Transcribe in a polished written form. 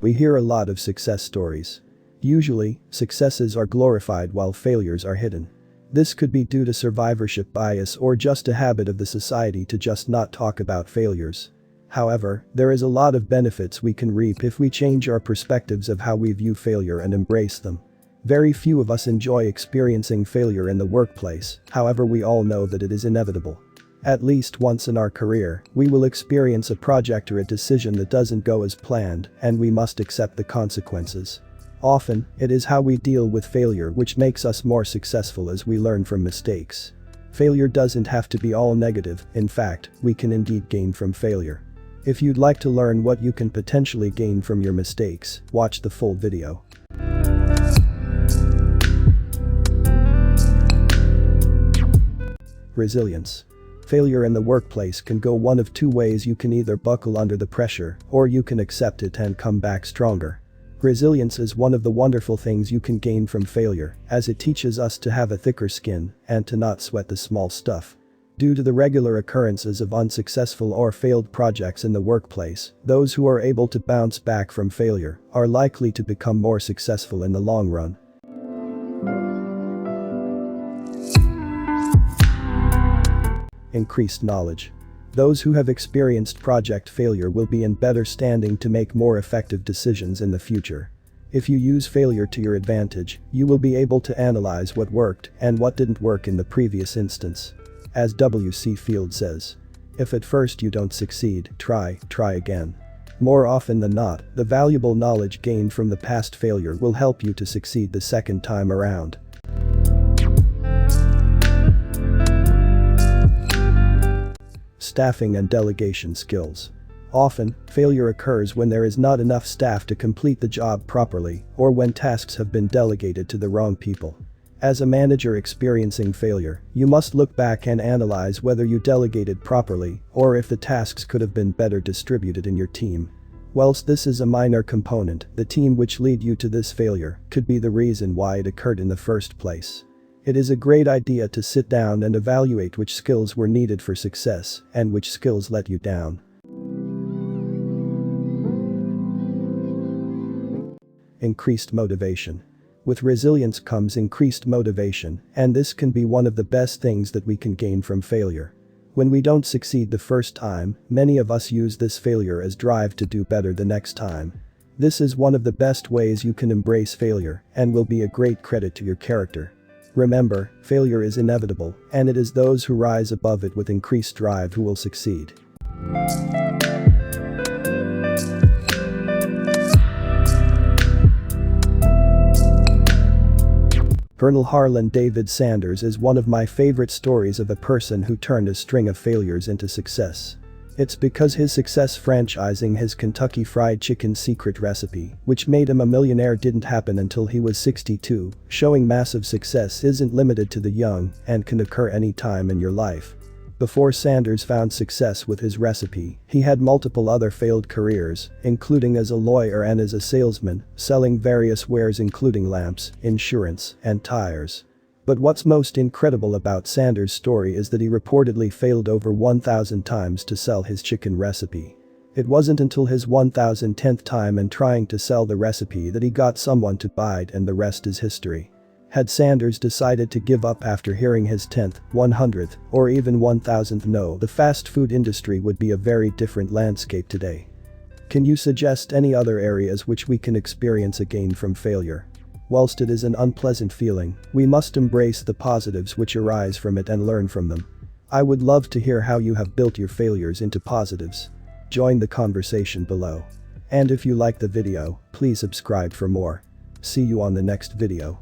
We hear a lot of success stories. Usually, successes are glorified while failures are hidden. This could be due to survivorship bias or just a habit of the society to just not talk about failures. However, there is a lot of benefits we can reap if we change our perspectives of how we view failure and embrace them. Very few of us enjoy experiencing failure in the workplace, however we all know that it is inevitable. At least once in our career, we will experience a project or a decision that doesn't go as planned, and we must accept the consequences. Often, it is how we deal with failure which makes us more successful as we learn from mistakes. Failure doesn't have to be all negative, in fact, we can indeed gain from failure. If you'd like to learn what you can potentially gain from your mistakes, watch the full video. Resilience. Failure in the workplace can go one of two ways. You can either buckle under the pressure, or you can accept it and come back stronger. Resilience is one of the wonderful things you can gain from failure, as it teaches us to have a thicker skin and to not sweat the small stuff. Due to the regular occurrences of unsuccessful or failed projects in the workplace, those who are able to bounce back from failure are likely to become more successful in the long run. Increased knowledge. Those who have experienced project failure will be in better standing to make more effective decisions in the future. If you use failure to your advantage, you will be able to analyze what worked and what didn't work in the previous instance. As W.C. Field says, if at first you don't succeed, try again. More often than not, the valuable knowledge gained from the past failure will help you to succeed the second time around. Staffing and delegation skills. Often, failure occurs when there is not enough staff to complete the job properly, or when tasks have been delegated to the wrong people. As a manager experiencing failure, you must look back and analyze whether you delegated properly, or if the tasks could have been better distributed in your team. Whilst this is a minor component, the team which led you to this failure could be the reason why it occurred in the first place. It is a great idea to sit down and evaluate which skills were needed for success and which skills let you down. Increased motivation. With resilience comes increased motivation, and this can be one of the best things that we can gain from failure. When we don't succeed the first time, many of us use this failure as drive to do better the next time. This is one of the best ways you can embrace failure and will be a great credit to your character. Remember, failure is inevitable, and it is those who rise above it with increased drive who will succeed. Colonel Harlan David Sanders is one of my favorite stories of a person who turned a string of failures into success. It's because his success franchising his Kentucky Fried Chicken secret recipe, which made him a millionaire, didn't happen until he was 62, showing massive success isn't limited to the young and can occur any time in your life. Before Sanders found success with his recipe, he had multiple other failed careers, including as a lawyer and as a salesman, selling various wares including lamps, insurance, and tires. But what's most incredible about Sanders' story is that he reportedly failed over 1,000 times to sell his chicken recipe. It wasn't until his 1,010th time in trying to sell the recipe that he got someone to buy it, and the rest is history. Had Sanders decided to give up after hearing his 10th, 100th, or even 1,000th no, the fast food industry would be a very different landscape today. Can you suggest any other areas which we can experience a gain from failure? Whilst it is an unpleasant feeling, we must embrace the positives which arise from it and learn from them. I would love to hear how you have built your failures into positives. Join the conversation below. And if you like the video, please subscribe for more. See you on the next video.